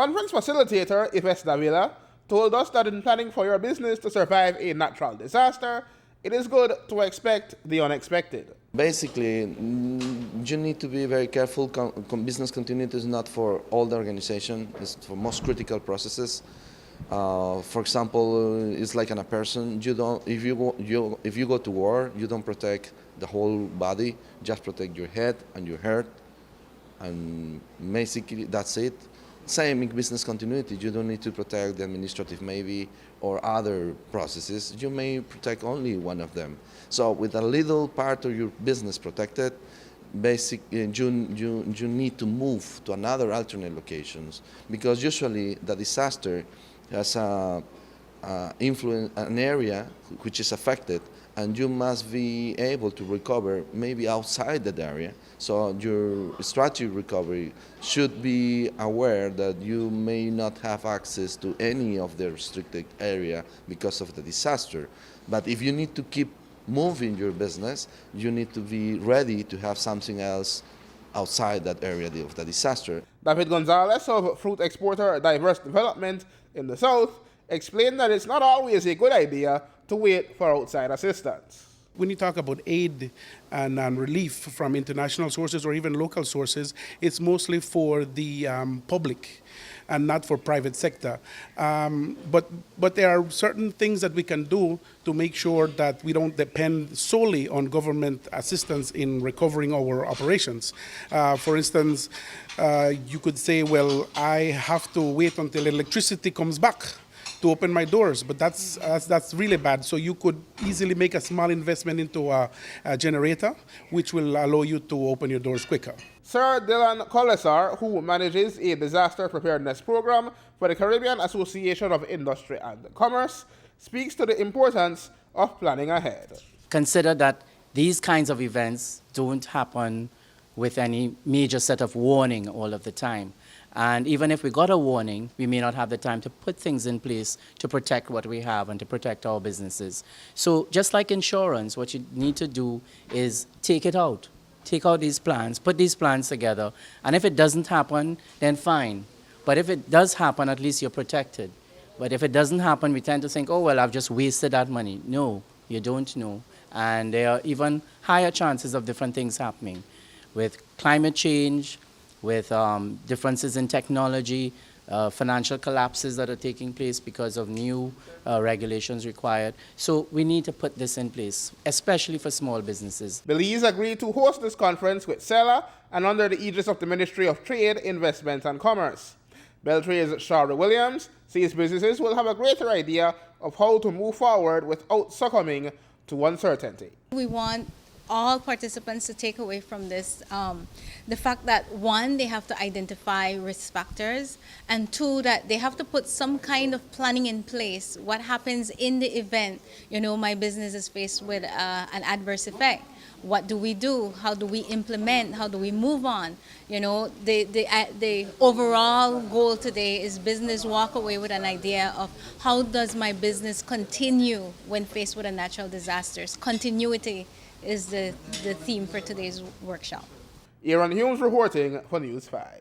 Conference facilitator Yves Davila told us that in planning for your business to survive a natural disaster, it is good to expect the unexpected. Basically, you need to be very careful. Business continuity is not for all the organization, it's for most critical processes. For example, it's like in a person. If you go to war, you don't protect the whole body, just protect your head and your heart, and basically that's it. Same in business continuity, you don't need to protect the administrative maybe or other processes, you may protect only one of them. So with a little part of your business protected, you need to move to another alternate locations, because usually the disaster has an area which is affected, and you must be able to recover maybe outside that area. So your strategy recovery should be aware that you may not have access to any of the restricted area because of the disaster. But if you need to keep moving your business, you need to be ready to have something else outside that area of the disaster. David Gonzalez of fruit exporter Diverse Development in the South explained that it's not always a good idea to wait for outside assistance. When you talk about aid and relief from international sources or even local sources, it's mostly for the public and not for private sector. But there are certain things that we can do to make sure that we don't depend solely on government assistance in recovering our operations. For instance, you could say, well, I have to wait until electricity comes back to open my doors, but that's really bad. So you could easily make a small investment into a generator, which will allow you to open your doors quicker. Sir Dylan Colesar, who manages a disaster preparedness program for the Caribbean Association of Industry and Commerce, speaks to the importance of planning ahead. Consider that these kinds of events don't happen with any major set of warning all of the time. And even if we got a warning, we may not have the time to put things in place to protect what we have and to protect our businesses. So just like insurance, what you need to do is take it out. Take out these plans, put these plans together, and if it doesn't happen, then fine. But if it does happen, at least you're protected. But if it doesn't happen, we tend to think, oh, well, I've just wasted that money. No, you don't know. And there are even higher chances of different things happening. With climate change, with differences in technology, financial collapses that are taking place because of new regulations required. So we need to put this in place, especially for small businesses. Belize agreed to host this conference with SELA and under the aegis of the Ministry of Trade, Investment and Commerce. Beltrade's Shara Williams says businesses will have a greater idea of how to move forward without succumbing to uncertainty. We want all participants to take away from this the fact that, one, they have to identify risk factors, and two, that they have to put some kind of planning in place. What happens in the event, my business is faced with an adverse effect? What do we do? How do we implement? How do we move on? The overall goal today is business walk away with an idea of how does my business continue when faced with a natural disasters. Continuity is the theme for today's workshop. Aaron Humes reporting for News 5.